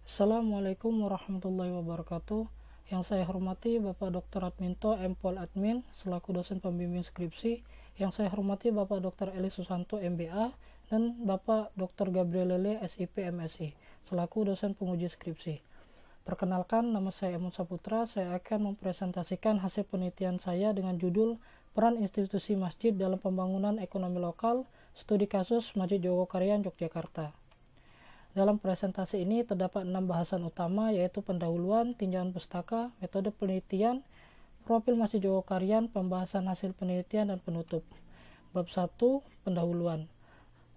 Assalamualaikum warahmatullahi wabarakatuh. Yang saya hormati Bapak Dr. Adminto M. Pol Admin selaku dosen pembimbing skripsi. Yang saya hormati Bapak Dr. Eli Susanto MBA dan Bapak Dr. Gabriel Lele SIP MSI selaku dosen penguji skripsi. Perkenalkan, nama saya Emun Saputra. Saya akan mempresentasikan hasil penelitian saya dengan judul Peran Institusi Masjid dalam Pembangunan Ekonomi Lokal, Studi Kasus Masjid Jogokaryan, Yogyakarta. Dalam presentasi ini terdapat 6 bahasan utama, yaitu pendahuluan, tinjauan pustaka, metode penelitian, profil Masjid Jogokaryan, pembahasan hasil penelitian, dan penutup. Bab 1. Pendahuluan.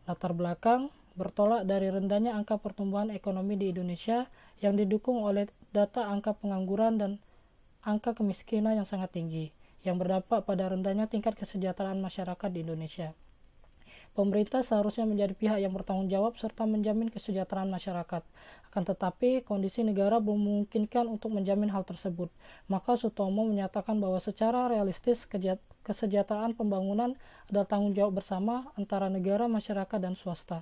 Latar belakang, bertolak dari rendahnya angka pertumbuhan ekonomi di Indonesia yang didukung oleh data angka pengangguran dan angka kemiskinan yang sangat tinggi, yang berdampak pada rendahnya tingkat kesejahteraan masyarakat di Indonesia. Pemerintah seharusnya menjadi pihak yang bertanggung jawab serta menjamin kesejahteraan masyarakat. Akan tetapi, kondisi negara belum memungkinkan untuk menjamin hal tersebut. Maka Sutomo menyatakan bahwa secara realistis kesejahteraan pembangunan adalah tanggung jawab bersama antara negara, masyarakat, dan swasta.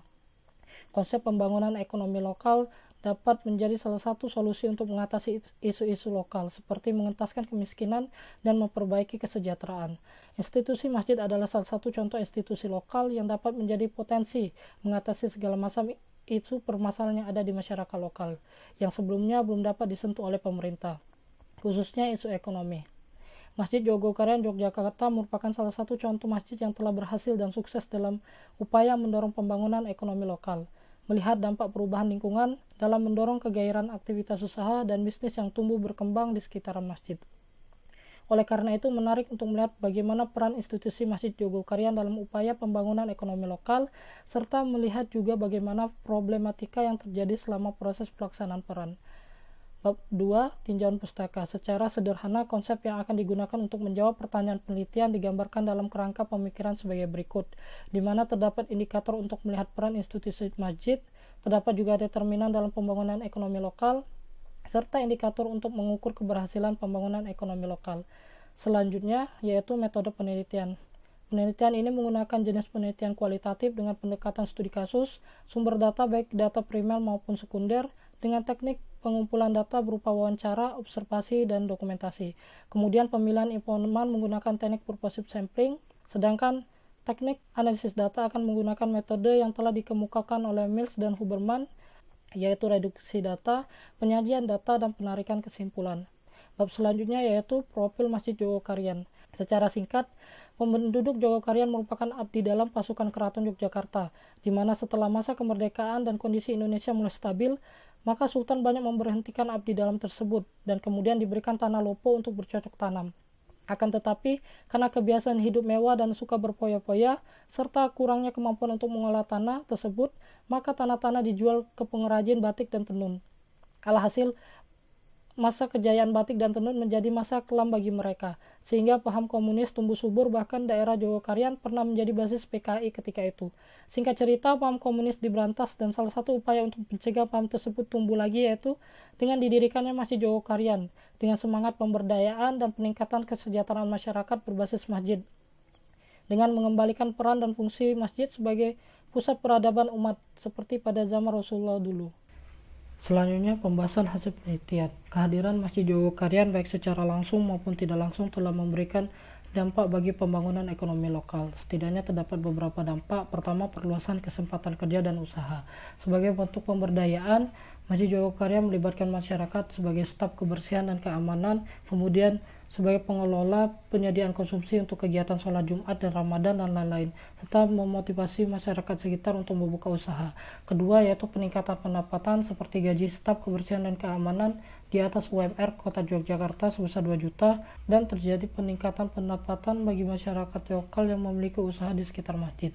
Konsep pembangunan ekonomi lokal dapat menjadi salah satu solusi untuk mengatasi isu-isu lokal, seperti mengentaskan kemiskinan dan memperbaiki kesejahteraan. Institusi masjid adalah salah satu contoh institusi lokal yang dapat menjadi potensi mengatasi segala macam isu permasalahan yang ada di masyarakat lokal, yang sebelumnya belum dapat disentuh oleh pemerintah, khususnya isu ekonomi. Masjid Jogokaryan Yogyakarta merupakan salah satu contoh masjid yang telah berhasil dan sukses dalam upaya mendorong pembangunan ekonomi lokal, melihat dampak perubahan lingkungan dalam mendorong kegairahan aktivitas usaha dan bisnis yang tumbuh berkembang di sekitaran masjid. Oleh karena itu, menarik untuk melihat bagaimana peran institusi Masjid Jogokaryan dalam upaya pembangunan ekonomi lokal, serta melihat juga bagaimana problematika yang terjadi selama proses pelaksanaan peran. Bab 2. Tinjauan pustaka. Secara sederhana, konsep yang akan digunakan untuk menjawab pertanyaan penelitian digambarkan dalam kerangka pemikiran sebagai berikut, di mana terdapat indikator untuk melihat peran institusi masjid, terdapat juga determinan dalam pembangunan ekonomi lokal, serta indikator untuk mengukur keberhasilan pembangunan ekonomi lokal. Selanjutnya, yaitu metode penelitian. Penelitian ini menggunakan jenis penelitian kualitatif dengan pendekatan studi kasus, sumber data baik data primer maupun sekunder, dengan teknik pengumpulan data berupa wawancara, observasi, dan dokumentasi. Kemudian pemilihan informan menggunakan teknik purposive sampling, sedangkan teknik analisis data akan menggunakan metode yang telah dikemukakan oleh Mills dan Huberman, yaitu reduksi data, penyajian data, dan penarikan kesimpulan. Bab selanjutnya yaitu profil Masjid Jogokaryan. Secara singkat, penduduk Jogokaryan merupakan abdi dalam pasukan Keraton Yogyakarta, di mana setelah masa kemerdekaan dan kondisi Indonesia mulai stabil, maka Sultan banyak memberhentikan abdi dalam tersebut dan kemudian diberikan tanah lopo untuk bercocok tanam. Akan tetapi, karena kebiasaan hidup mewah dan suka berfoya-foya, serta kurangnya kemampuan untuk mengolah tanah tersebut, maka tanah-tanah dijual ke pengrajin batik dan tenun. Alhasil, masa kejayaan batik dan tenun menjadi masa kelam bagi mereka, sehingga paham komunis tumbuh subur, bahkan daerah Jogokaryan pernah menjadi basis PKI ketika itu. Singkat cerita, paham komunis diberantas dan salah satu upaya untuk mencegah paham tersebut tumbuh lagi yaitu dengan didirikannya Masjid Jogokaryan dengan semangat pemberdayaan dan peningkatan kesejahteraan masyarakat berbasis masjid, dengan mengembalikan peran dan fungsi masjid sebagai pusat peradaban umat seperti pada zaman Rasulullah dulu. Selanjutnya, pembahasan hasil penelitian. Kehadiran Masjid Jogokaryan baik secara langsung maupun tidak langsung telah memberikan dampak bagi pembangunan ekonomi lokal. Setidaknya terdapat beberapa dampak. Pertama, perluasan kesempatan kerja dan usaha. Sebagai bentuk pemberdayaan, Masjid Jogokaryan melibatkan masyarakat sebagai staf kebersihan dan keamanan, kemudian sebagai pengelola penyediaan konsumsi untuk kegiatan sholat Jumat dan Ramadan dan lain-lain, serta memotivasi masyarakat sekitar untuk membuka usaha. Kedua, yaitu peningkatan pendapatan seperti gaji staf kebersihan dan keamanan di atas UMR Kota Yogyakarta sebesar 2 juta, dan terjadi peningkatan pendapatan bagi masyarakat lokal yang memiliki usaha di sekitar masjid.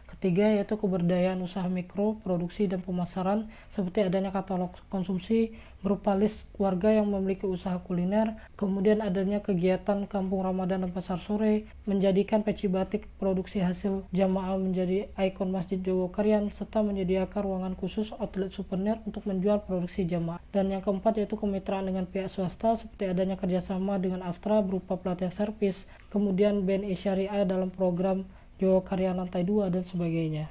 Ketiga, yaitu keberdayaan usaha mikro, produksi, dan pemasaran, seperti adanya katalog konsumsi berupa list warga yang memiliki usaha kuliner, kemudian adanya kegiatan kampung Ramadan dan pasar sore, menjadikan peci batik produksi hasil jamaah menjadi ikon Masjid Jogokaryan, serta menyediakan ruangan khusus outlet souvenir untuk menjual produksi jamaah. Dan yang keempat, yaitu kemitraan dengan pihak swasta, seperti adanya kerjasama dengan Astra berupa pelatihan servis, kemudian BNI Syariah dalam program Jogokaryan Lantai 2, dan sebagainya.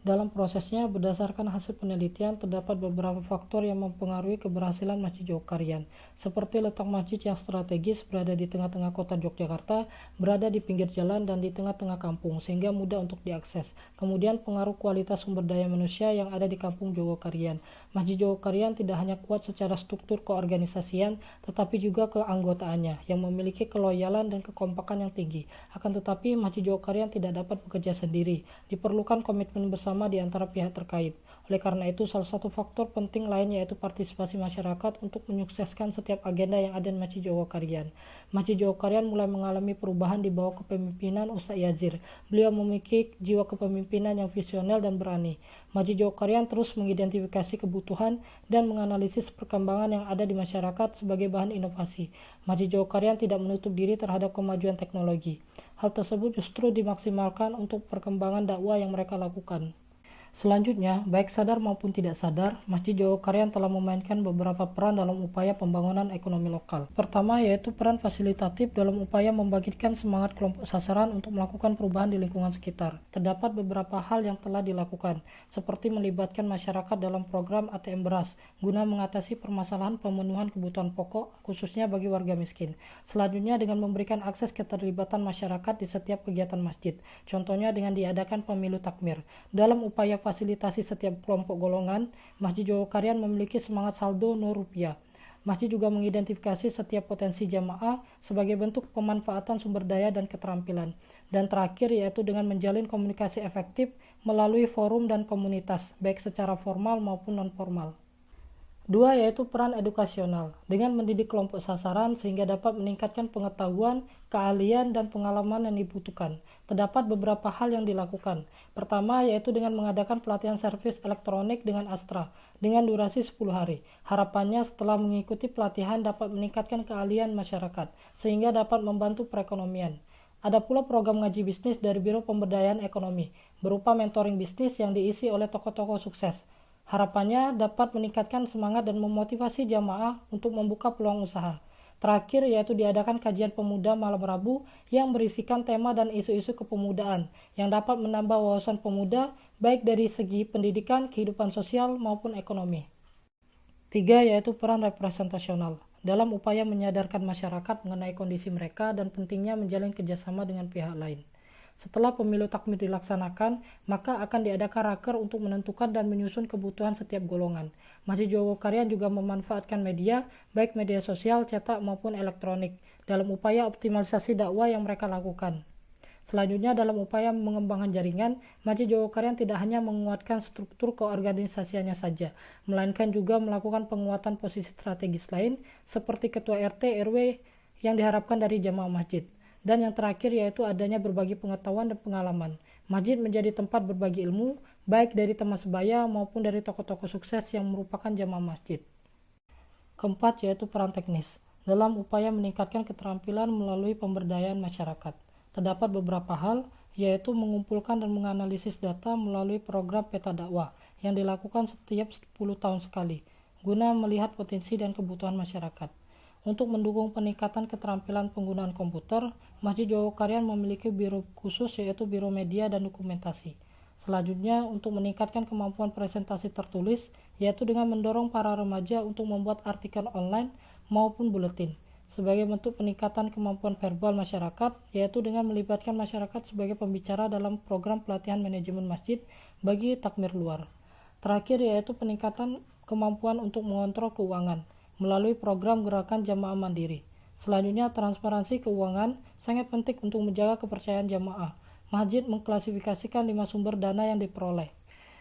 Dalam prosesnya, berdasarkan hasil penelitian, terdapat beberapa faktor yang mempengaruhi keberhasilan Masjid Jogokarian, seperti letak masjid yang strategis berada di tengah-tengah kota Yogyakarta, berada di pinggir jalan dan di tengah-tengah kampung, sehingga mudah untuk diakses. Kemudian pengaruh kualitas sumber daya manusia yang ada di kampung Jogokarian. Masjid Jogokarian tidak hanya kuat secara struktur keorganisasian, tetapi juga keanggotaannya, yang memiliki keloyalan dan kekompakan yang tinggi. Akan tetapi, Masjid Jogokarian tidak dapat bekerja sendiri. Diperlukan komitmen bersama di antara pihak terkait. Oleh karena itu, salah satu faktor penting lain yaitu partisipasi masyarakat untuk menyukseskan setiap agenda yang ada di Masjid Jogokarian. Masjid Jogokarian mulai mengalami perubahan di bawah kepemimpinan Ustaz Yazir. Beliau memiliki jiwa kepemimpinan yang visioner dan berani. Masjid Jogokarian terus mengidentifikasi kebutuhan dan menganalisis perkembangan yang ada di masyarakat sebagai bahan inovasi. Masjid Jogokarian tidak menutup diri terhadap kemajuan teknologi. Hal tersebut justru dimaksimalkan untuk perkembangan dakwah yang mereka lakukan. Selanjutnya, baik sadar maupun tidak sadar, Masjid Jogokarian telah memainkan beberapa peran dalam upaya pembangunan ekonomi lokal. Pertama, yaitu peran fasilitatif dalam upaya membangkitkan semangat kelompok sasaran untuk melakukan perubahan di lingkungan sekitar. Terdapat beberapa hal yang telah dilakukan, seperti melibatkan masyarakat dalam program ATM beras, guna mengatasi permasalahan pemenuhan kebutuhan pokok, khususnya bagi warga miskin. Selanjutnya, dengan memberikan akses keterlibatan masyarakat di setiap kegiatan masjid, contohnya dengan diadakan pemilu takmir. Dalam upaya fasilitasi setiap kelompok golongan, Masjid Jogokarian memiliki semangat saldo 0 rupiah. Masjid juga mengidentifikasi setiap potensi jamaah sebagai bentuk pemanfaatan sumber daya dan keterampilan. Dan terakhir yaitu dengan menjalin komunikasi efektif melalui forum dan komunitas, baik secara formal maupun non-formal. Dua, yaitu peran edukasional, dengan mendidik kelompok sasaran sehingga dapat meningkatkan pengetahuan, keahlian, dan pengalaman yang dibutuhkan. Terdapat beberapa hal yang dilakukan. Pertama, yaitu dengan mengadakan pelatihan servis elektronik dengan Astra, dengan durasi 10 hari. Harapannya setelah mengikuti pelatihan dapat meningkatkan keahlian masyarakat, sehingga dapat membantu perekonomian. Ada pula program ngaji bisnis dari Biro Pemberdayaan Ekonomi, berupa mentoring bisnis yang diisi oleh tokoh-tokoh sukses. Harapannya dapat meningkatkan semangat dan memotivasi jamaah untuk membuka peluang usaha. Terakhir yaitu diadakan kajian pemuda malam Rabu yang berisikan tema dan isu-isu kepemudaan yang dapat menambah wawasan pemuda baik dari segi pendidikan, kehidupan sosial maupun ekonomi. Tiga, yaitu peran representasional dalam upaya menyadarkan masyarakat mengenai kondisi mereka dan pentingnya menjalin kerjasama dengan pihak lain. Setelah pemilu takmir dilaksanakan, maka akan diadakan raker untuk menentukan dan menyusun kebutuhan setiap golongan. Masjid Jogokarian juga memanfaatkan media, baik media sosial, cetak maupun elektronik, dalam upaya optimalisasi dakwah yang mereka lakukan. Selanjutnya, dalam upaya mengembangkan jaringan, Masjid Jogokarian tidak hanya menguatkan struktur keorganisasiannya saja, melainkan juga melakukan penguatan posisi strategis lain, seperti ketua RT RW yang diharapkan dari jamaah masjid. Dan yang terakhir yaitu adanya berbagi pengetahuan dan pengalaman. Masjid menjadi tempat berbagi ilmu, baik dari teman sebaya maupun dari tokoh-tokoh sukses yang merupakan jamaah masjid. Keempat, yaitu peran teknis, dalam upaya meningkatkan keterampilan melalui pemberdayaan masyarakat. Terdapat beberapa hal, yaitu mengumpulkan dan menganalisis data melalui program peta dakwah yang dilakukan setiap 10 tahun sekali, guna melihat potensi dan kebutuhan masyarakat. Untuk mendukung peningkatan keterampilan penggunaan komputer, Masjid Jogokarian memiliki biro khusus yaitu Biro Media dan Dokumentasi. Selanjutnya, untuk meningkatkan kemampuan presentasi tertulis, yaitu dengan mendorong para remaja untuk membuat artikel online maupun buletin. Sebagai bentuk peningkatan kemampuan verbal masyarakat, yaitu dengan melibatkan masyarakat sebagai pembicara dalam program pelatihan manajemen masjid bagi takmir luar. Terakhir, yaitu peningkatan kemampuan untuk mengontrol keuangan melalui program gerakan jamaah mandiri. Selanjutnya, transparansi keuangan sangat penting untuk menjaga kepercayaan jamaah. Masjid mengklasifikasikan 5 sumber dana yang diperoleh.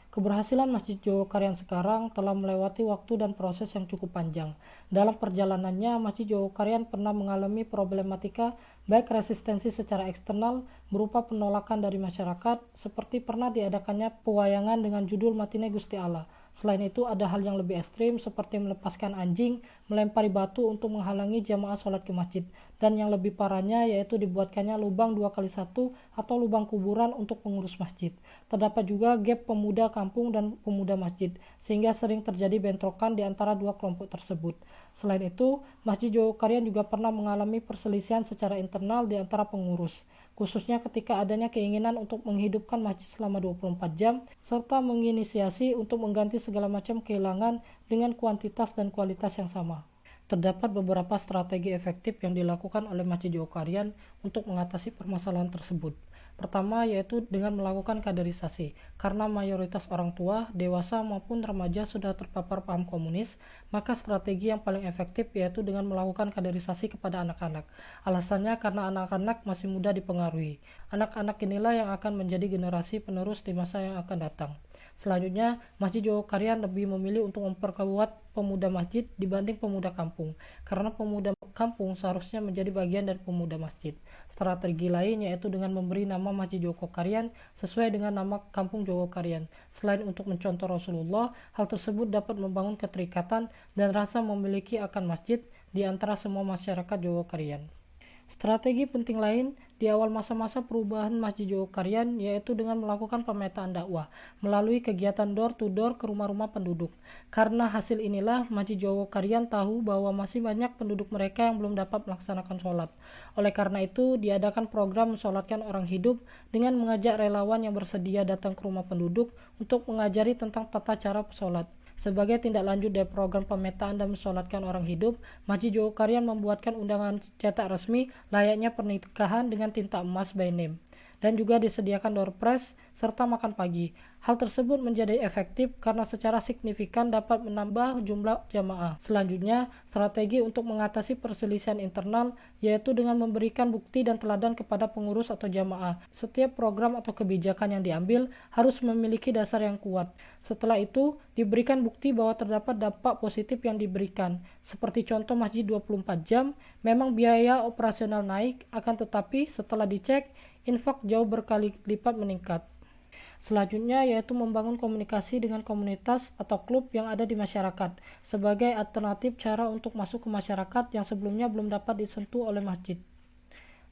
Keberhasilan Masjid Jogokarian sekarang telah melewati waktu dan proses yang cukup panjang. Dalam perjalanannya, Masjid Jogokarian pernah mengalami problematika baik resistensi secara eksternal berupa penolakan dari masyarakat, seperti pernah diadakannya pewayangan dengan judul Matine Gusti Allah. Selain itu, ada hal yang lebih ekstrim seperti melepaskan anjing, melempari batu untuk menghalangi jamaah sholat ke masjid, dan yang lebih parahnya yaitu dibuatkannya lubang 2x1 atau lubang kuburan untuk pengurus masjid. Terdapat juga gap pemuda kampung dan pemuda masjid, sehingga sering terjadi bentrokan di antara dua kelompok tersebut. Selain itu, Masjid Jogokarian juga pernah mengalami perselisihan secara internal di antara pengurus. khususnya ketika adanya keinginan untuk menghidupkan masjid selama 24 jam, serta menginisiasi untuk mengganti segala macam kehilangan dengan kuantitas dan kualitas yang sama. Terdapat beberapa strategi efektif yang dilakukan oleh Masjid Jogokarian untuk mengatasi permasalahan tersebut. Pertama yaitu dengan melakukan kaderisasi. Karena mayoritas orang tua, dewasa maupun remaja sudah terpapar paham komunis, maka strategi yang paling efektif yaitu dengan melakukan kaderisasi kepada anak-anak. Alasannya karena anak-anak masih mudah dipengaruhi. Anak-anak inilah yang akan menjadi generasi penerus di masa yang akan datang. Selanjutnya, Masjid Jogokarian lebih memilih untuk memperkuat pemuda masjid dibanding pemuda kampung, karena pemuda kampung seharusnya menjadi bagian dari pemuda masjid. Strategi lain yaitu dengan memberi nama Masjid Jogokarian sesuai dengan nama kampung Jogokarian. Selain untuk mencontoh Rasulullah, hal tersebut dapat membangun keterikatan dan rasa memiliki akan masjid di antara semua masyarakat Jogokarian. Strategi penting lain di awal masa-masa perubahan Masjid Jogokarian yaitu dengan melakukan pemetaan dakwah melalui kegiatan door to door ke rumah-rumah penduduk. Karena hasil inilah Masjid Jogokarian tahu bahwa masih banyak penduduk mereka yang belum dapat melaksanakan sholat. Oleh karena itu diadakan program mensolatkan orang hidup dengan mengajak relawan yang bersedia datang ke rumah penduduk untuk mengajari tentang tata cara sholat. Sebagai tindak lanjut dari program pemetaan dan mensolatkan orang hidup, Masjid Jogokarian membuatkan undangan cetak resmi layaknya pernikahan dengan tinta emas by name, dan juga disediakan door prize serta makan pagi. Hal tersebut menjadi efektif karena secara signifikan dapat menambah jumlah jamaah. Selanjutnya, strategi untuk mengatasi perselisihan internal yaitu dengan memberikan bukti dan teladan kepada pengurus atau jamaah. Setiap program atau kebijakan yang diambil harus memiliki dasar yang kuat. Setelah itu, diberikan bukti bahwa terdapat dampak positif yang diberikan. Seperti contoh masjid 24 jam, memang biaya operasional naik, akan tetapi setelah dicek, infak jauh berkali lipat meningkat. Selanjutnya yaitu membangun komunikasi dengan komunitas atau klub yang ada di masyarakat sebagai alternatif cara untuk masuk ke masyarakat yang sebelumnya belum dapat disentuh oleh masjid.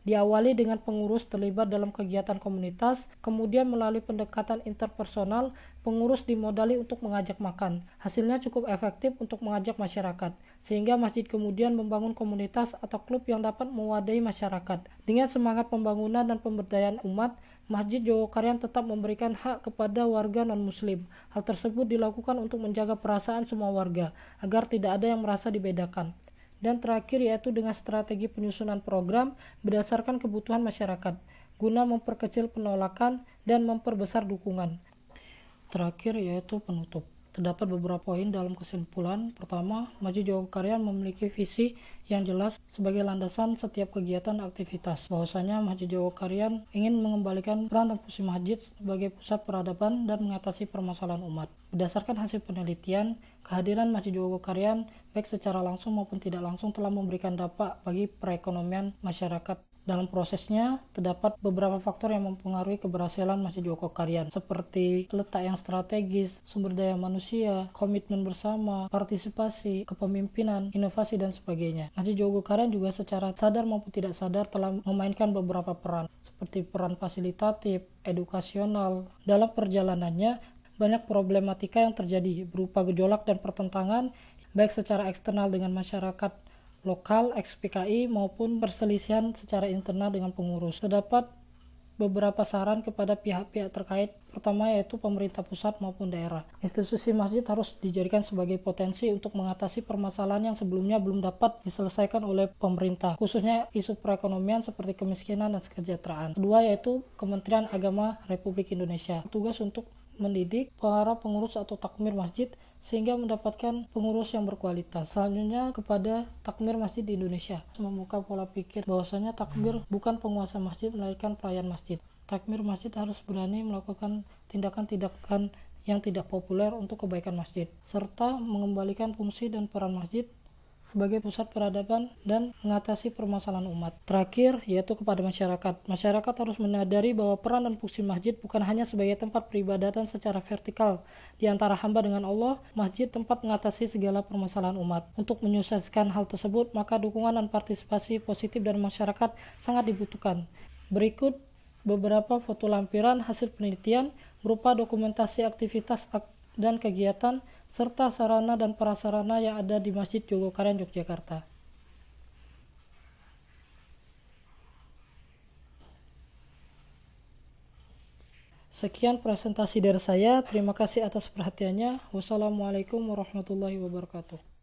Diawali dengan pengurus terlibat dalam kegiatan komunitas, kemudian melalui pendekatan interpersonal, pengurus dimodali untuk mengajak makan. Hasilnya cukup efektif untuk mengajak masyarakat, sehingga masjid kemudian membangun komunitas atau klub yang dapat mewadahi masyarakat. Dengan semangat pembangunan dan pemberdayaan umat, Masjid Jogokarian tetap memberikan hak kepada warga non-muslim. Hal tersebut dilakukan untuk menjaga perasaan semua warga, agar tidak ada yang merasa dibedakan. Dan terakhir yaitu dengan strategi penyusunan program berdasarkan kebutuhan masyarakat, guna memperkecil penolakan dan memperbesar dukungan. Terakhir yaitu penutup. Terdapat beberapa poin dalam kesimpulan. Pertama, Masjid Jogokarian memiliki visi yang jelas sebagai landasan setiap kegiatan aktivitas. Bahwasanya Masjid Jogokarian ingin mengembalikan peran dan fungsi masjid sebagai pusat peradaban dan mengatasi permasalahan umat. Berdasarkan hasil penelitian, kehadiran Masjid Jogokarian baik secara langsung maupun tidak langsung telah memberikan dampak bagi perekonomian masyarakat. Dalam prosesnya, terdapat beberapa faktor yang mempengaruhi keberhasilan Masjid Jogokarian, seperti letak yang strategis, sumber daya manusia, komitmen bersama, partisipasi, kepemimpinan, inovasi, dan sebagainya. Masjid Jogokarian juga secara sadar maupun tidak sadar telah memainkan beberapa peran, seperti peran fasilitatif, edukasional. Dalam perjalanannya, banyak problematika yang terjadi, berupa gejolak dan pertentangan, baik secara eksternal dengan masyarakat lokal ex-PKI maupun perselisihan secara internal dengan pengurus. Terdapat beberapa saran kepada pihak-pihak terkait. Pertama yaitu pemerintah pusat maupun daerah. Institusi masjid harus dijadikan sebagai potensi untuk mengatasi permasalahan yang sebelumnya belum dapat diselesaikan oleh pemerintah, khususnya isu perekonomian seperti kemiskinan dan kesejahteraan. Kedua yaitu Kementerian Agama Republik Indonesia. Tugas untuk mendidik para pengurus atau takmir masjid sehingga mendapatkan pengurus yang berkualitas. Selanjutnya kepada takmir masjid di Indonesia, membuka pola pikir bahwasanya takmir bukan penguasa masjid melainkan pelayan masjid. Takmir masjid harus berani melakukan tindakan-tindakan yang tidak populer untuk kebaikan masjid, serta mengembalikan fungsi dan peran masjid sebagai pusat peradaban dan mengatasi permasalahan umat. Terakhir, yaitu kepada masyarakat. Masyarakat harus menyadari bahwa peran dan fungsi masjid bukan hanya sebagai tempat peribadatan secara vertikal di antara hamba dengan Allah, masjid tempat mengatasi segala permasalahan umat. Untuk menyukseskan hal tersebut, maka dukungan dan partisipasi positif dari masyarakat sangat dibutuhkan. Berikut beberapa foto lampiran hasil penelitian berupa dokumentasi aktivitas dan kegiatan serta sarana dan prasarana yang ada di Masjid Jogokarian Yogyakarta. Sekian presentasi dari saya. Terima kasih atas perhatiannya. Wassalamualaikum warahmatullahi wabarakatuh.